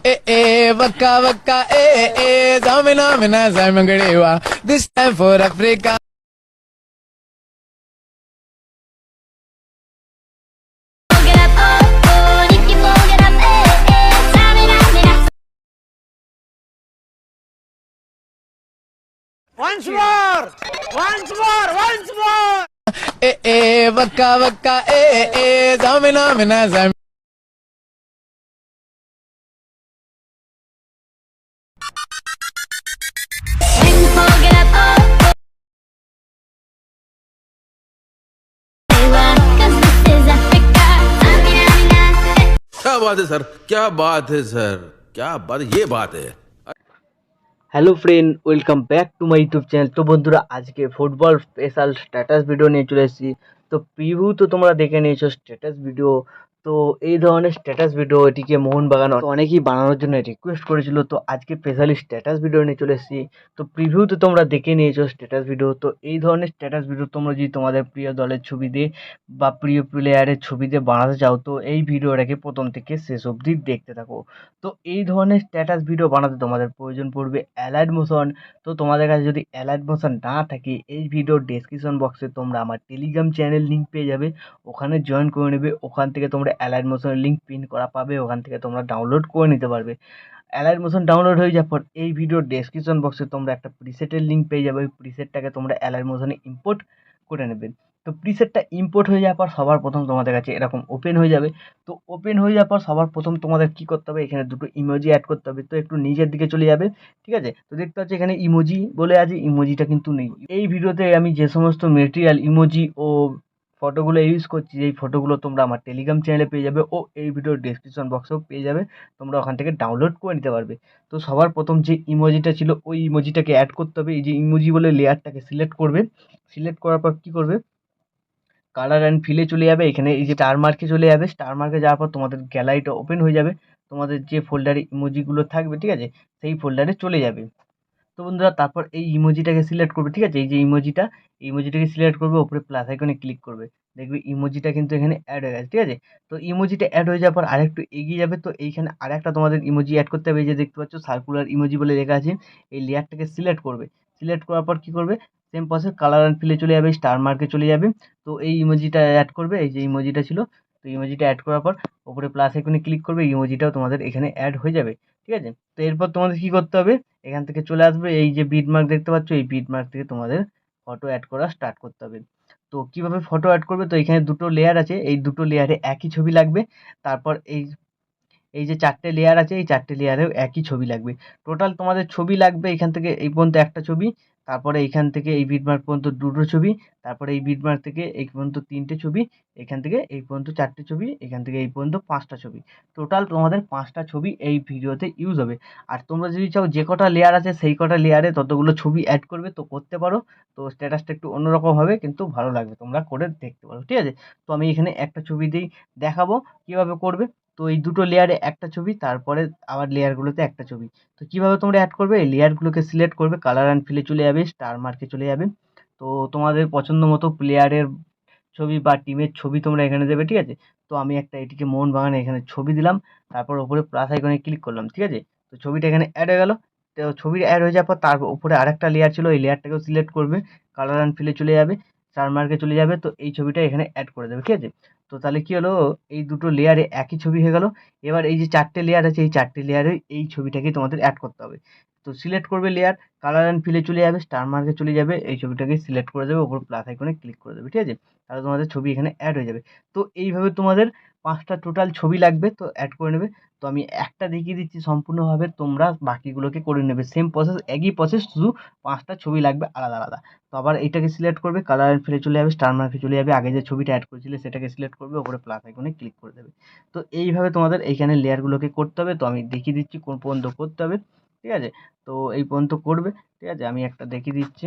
Waka waka zamina mina zamangrewa. This time for Africa. Once more! Waka waka zamina mina zam. क्या बात है sir, क्या बात है सर, क्या बात, ये बात है। Hello friend, welcome back to my YouTube channel. তো বন্ধুরা, আজকে ফুটবল স্পেশাল স্ট্যাটাস ভিডিও নিয়ে চলে এসেছি। তো প্রিভিউ তো তোমরা দেখে নিয়েছো স্ট্যাটাস ভিডিও। তো এই ধরনের স্ট্যাটাস ভিডিও এটিকে মোহন বাগান অনেকেই বানানোর জন্য রিকোয়েস্ট করেছিল। তো আজকে স্পেশালি স্ট্যাটাস ভিডিও নিয়ে চলে এসেছি। তো প্রিভিউ তো তোমরা দেখে নিয়েছো স্ট্যাটাস ভিডিও। তো এই ধরনের স্ট্যাটাস ভিডিও তোমরা যদি তোমাদের প্রিয় দলের ছবি দিয়ে বা প্রিয় প্লেয়ারের ছবি দিয়ে বানাতে চাও, তো এই ভিডিওটাকে প্রথম থেকে শেষ অবধি দেখতে থাকো। তো এই ধরনের স্ট্যাটাস ভিডিও বানাতে তোমাদের প্রয়োজন পড়বে অ্যালাইট মোশন। তো তোমাদের কাছে যদি অ্যালাইট মোশন না থাকে, এই ভিডিওর ডেসক্রিপশন বক্সে তোমরা আমার টেলিগ্রাম চ্যানেল লিঙ্ক পেয়ে যাবে, ওখানে জয়েন করে নেবে। ওখান থেকে তোমরা অ্যালাইট মোশনের লিঙ্ক পিন করা পাবে, ওখান থেকে তোমরা ডাউনলোড করে নিতে পারবে। অ্যালাইট মোশন ডাউনলোড হয়ে যাওয়ার পর এই ভিডিওর ডেসক্রিপশন বক্সে তোমরা একটা প্রিসেটের লিঙ্ক পেয়ে যাবে। ওই প্রিসেটটাকে তোমরা অ্যালাইট মোশনে ইম্পোর্ট করে নেবে। তো প্রিসেটটা ইম্পোর্ট হয়ে যাওয়ার পর সবার প্রথম তোমাদের কাছে এরকম ওপেন হয়ে যাবে। তো ওপেন হয়ে যাওয়ার পর সবার প্রথম তোমাদের কি করতে হবে, এখানে দুটো ইমোজি অ্যাড করতে হবে। তো একটু নিচের দিকে চলে যাবে, ঠিক আছে। তো দেখতে পাচ্ছি এখানে ইমোজি বলে আছে, ইমোজিটা কিন্তু নেই। এই ভিডিওতে আমি যে সমস্ত মেটেরিয়াল ইমোজি ও ফটোগুলো ইউজ করছি, এই ফটোগুলো তোমরা আমার টেলিগ্রাম চ্যানেলে পেয়ে যাবে ও এই ভিডিওর ডেসক্রিপশন বক্সেও পেয়ে যাবে, তোমরা ওখান থেকে ডাউনলোড করে নিতে পারবে। তো সবার প্রথম যে ইমোজিটা ছিল ওই ইমোজিটাকে অ্যাড করতে হবে। এই যে ইমোজি বলে লেয়ারটাকে সিলেক্ট করবে। সিলেক্ট করার পর কী করবে, কালার অ্যান্ড ফিলে চলে যাবে। এখানে এই যে স্টার মার্কে চলে যাবে। স্টার মার্কে যাওয়ার পর তোমাদের গ্যালারিটা ওপেন হয়ে যাবে, তোমাদের যে ফোল্ডারে ইমোজিগুলো থাকবে, ঠিক আছে, সেই ফোল্ডারে চলে যাবে। তো বন্ধুরা, তারপর এই ইমোজিটাকে সিলেক্ট করবে, ঠিক আছে। এই যে ইমোজিটা, এই ইমোজিটাকে সিলেক্ট করবে, ওপরে প্লাস আইকনে ক্লিক করবে, দেখবে ইমোজিটা কিন্তু এখানে অ্যাড হয়ে গেছে, ঠিক আছে। তো ইমোজিটা অ্যাড হয়ে যাওয়ার পর আরেকটু এগিয়ে যাবে। তো এইখানে আরেকটা তোমাদের ইমোজি অ্যাড করতে হবে। এই যে দেখতে পাচ্ছ সার্কুলার ইমোজি বলে লেখা আছে, এই লেয়ারটাকে সিলেক্ট করবে। সিলেক্ট করার পর কী করবে, সেম প্রসেস, কালার অ্যান্ড ফিলে চলে যাবে, স্টার মার্কে চলে যাবে। তো এই ইমোজিটা অ্যাড করবে, এই যে ইমোজিটা ছিল। তো ইমোজিটা অ্যাড করার পর ওপরে প্লাস আইকনে ক্লিক করবে, ইমোজিটাও তোমাদের এখানে অ্যাড হয়ে যাবে, ঠিক আছে। তো এরপর তোমাদের কী করতে হবে, এখান থেকে চলে আসবে, এই যে বিট মার্ক দেখতে পাচ্ছ, এই বিট মার্ক থেকে তোমাদের ফটো অ্যাড করা স্টার্ট করতে হবে। তো কীভাবে ফটো অ্যাড করবে, তো এখানে দুটো লেয়ার আছে, এই দুটো লেয়ারে একই ছবি লাগবে। তারপর এই এই যে 4টে লেয়ার আছে, এই 4টে লেয়ারেও একই ছবি লাগবে। টোটাল তোমাদের ছবি লাগবে এখান থেকে এই পর্যন্ত একটা ছবি, তারপরে এইখান থেকে এই বিটমার্ক পর্যন্ত দুটো ছবি, তারপরে এই বিটমার্ক থেকে এই পর্যন্ত 3টে ছবি, এখান থেকে এই পর্যন্ত 4টে ছবি, এখান থেকে এই পর্যন্ত 5টা ছবি। টোটাল তোমাদের 5টা ছবি এই ভিডিওতে ইউজ হবে। আর তোমরা যদি চাও যে কটা লেয়ার আছে সেই কটা লেয়ারে ততগুলো ছবি অ্যাড করবে, তো করতে পারো। তো স্ট্যাটাসটা একটু অন্যরকম হবে, কিন্তু ভালো লাগবে, তোমরা করে দেখতে পারো, ঠিক আছে। তো আমি এখানে একটা ছবি দিয়েই দেখাবো কীভাবে করবে। তো এই দুটো লেয়ারে একটা ছবি, তারপরে আবার লেয়ারগুলোতে একটা ছবি। তো কীভাবে তোমরা অ্যাড করবে, এই লেয়ারগুলোকে সিলেক্ট করবে, কালার অ্যান্ড ফিলে চলে যাবে, স্টার মার্কে চলে যাবে। তো তোমাদের পছন্দ মতো প্লেয়ারের ছবি বা টিমের ছবি তোমরা এখানে দেবে, ঠিক আছে। তো আমি একটা এটিকে মোহন বাগানে এখানে ছবি দিলাম, তারপর ওপরে প্লাস আইকনে ক্লিক করলাম, ঠিক আছে। তো ছবিটা এখানে অ্যাড হয়ে গেল। তো ছবি অ্যাড হয়ে যাওয়ার পর তার উপরে আরেকটা লেয়ার ছিল, এই লেয়ারটাকেও সিলেক্ট করবে, কালার অ্যান্ড ফিলে চলে যাবে, স্টার মার্কে চলে যাবে। তো এই ছবিটা এখানে অ্যাড করে দেবে, ঠিক আছে। তো তাহলে কী হলো, এই দুটো লেয়ারে একই ছবি হয়ে গেল। এবার এই যে 4টে লেয়ার আছে, এই 4টে লেয়ারে এই ছবিটাকে তোমাদের অ্যাড করতে হবে। তো সিলেক্ট করবে লেয়ার, কালার অ্যান্ড ফিলে চলে যাবে, স্টার মার্কে চলে যাবে, এই ছবিটাকে সিলেক্ট করে দেবে, ওপর প্লাস আইকনে ক্লিক করে দেবে, ঠিক আছে। তাহলে তোমাদের ছবি এখানে অ্যাড হয়ে যাবে। তো এইভাবে তোমাদের 5টা টোটাল ছবি লাগবে, তো অ্যাড করে নেবে। তো আমি একটা দেখিয়ে দিচ্ছি সম্পূর্ণভাবে, তোমরা বাকিগুলোকে করে নেবে সেম প্রসেস, একই প্রসেস, শুধু 5টা ছবি লাগবে আলাদা আলাদা। তো আবার এইটাকে সিলেক্ট করবে, কালার অ্যান্ড ফিলে চলে যাবে, স্টার মার্কে চলে যাবে, আগে যে ছবিটা অ্যাড করেছিলে সেটাকে সিলেক্ট করবে, ওপরে প্লাস আইকনে ক্লিক করে দেবে। তো এইভাবে তোমাদের এইখানে লেয়ারগুলোকে করতে হবে। তো আমি দেখিয়ে দিচ্ছি কোন পর্যন্ত করতে হবে, ঠিক আছে। তো এই পর্যন্ত করবে, ঠিক আছে, আমি একটা দেখিয়ে দিচ্ছি।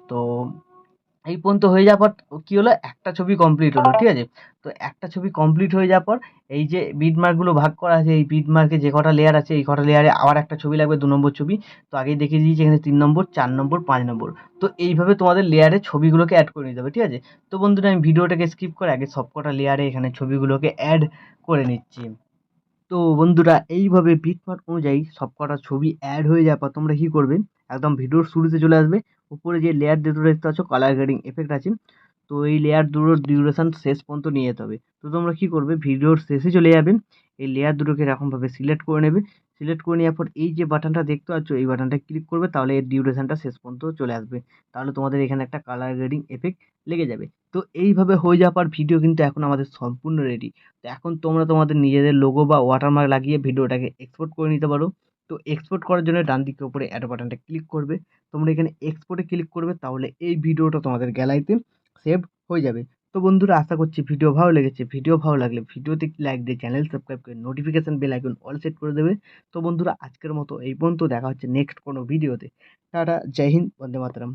তো এই পর্যন্ত হয়ে যাওয়ার পর কী হলো, একটা ছবি কমপ্লিট হলো, ঠিক আছে। তো একটা ছবি কমপ্লিট হয়ে যাওয়ার পর এই যে বিট মার্কগুলো ভাগ করা আছে, এই বিট মার্কে যে কটা লেয়ার আছে, এই কটা লেয়ারে আবার একটা ছবি লাগবে, 2 নম্বর ছবি। তো আগেই দেখিয়ে দিয়েছি এখানে 3 নম্বর, 4 নম্বর, 5 নম্বর। তো এইভাবে তোমাদের লেয়ারে ছবিগুলোকে অ্যাড করে নিতে হবে, ঠিক আছে। তো বন্ধুরা, আমি ভিডিওটাকে স্কিপ করে আগে সব কটা লেয়ারে এখানে ছবিগুলোকে অ্যাড করে নিচ্ছি। তো বন্ধুরা এইভাবে বিটমার্ক অনুযায়ী সবকটা ছবি অ্যাড হয়ে যাওয়ার পর তোমরা কি করবে, একদম ভিডিওর শুরুতে চলে আসবে। উপরে যে লেয়ার দুটো দেখতে পাচ্ছ কালার গ্রেডিং এফেক্ট আছে, তো এই লেয়ার দুটোর ডিউরেশন শেষ পর্যন্ত নিয়ে যেতে হবে। তো তোমরা কি করবে, ভিডিওর শেষে চলে যাবে, এই লেয়ার দুটোকে এরকমভাবে সিলেক্ট করে নেবে। সিলেক্ট করে নেওয়ার পর এই যে বাটনটা দেখতে পাচ্ছ এই বাটনটা ক্লিক করবে, তাহলে এর ডিউরেশনটা শেষ পর্যন্ত চলে আসবে। তাহলে তোমাদের এখানে একটা কালার গ্রেডিং এফেক্ট লেগে যাবে। তো এইভাবে হয়ে যাওয়ার পর ভিডিও কিন্তু এখন আমাদের সম্পূর্ণ রেডি। তো এখন তোমরা তোমাদের নিজেদের লোগো বা ওয়াটারমার্ক লাগিয়ে ভিডিওটাকে এক্সপোর্ট করে নিতে পারো। তো এক্সপোর্ট করার জন্য ডান দিকে উপরে অ্যারো বাটনটা ক্লিক করবে, তোমরা এখানে এক্সপোর্টে ক্লিক করবে, তাহলে এই ভিডিওটা তোমাদের গ্যালারিতে সেভ হয়ে যাবে। তো বন্ধুরা আশা করছি ভিডিও ভালো লেগেছে। ভিডিও ভালো লাগলে ভিডিওতে একটি লাইক দিয়ে চ্যানেল সাবস্ক্রাইব করে notification bell icon all set করে দেবে। তো বন্ধুরা আজকের মতো এই পর্যন্ত, দেখা হচ্ছে নেক্সট কোনো ভিডিওতে। টাটা, জয় হিন্দ, বন্দে মাতরম।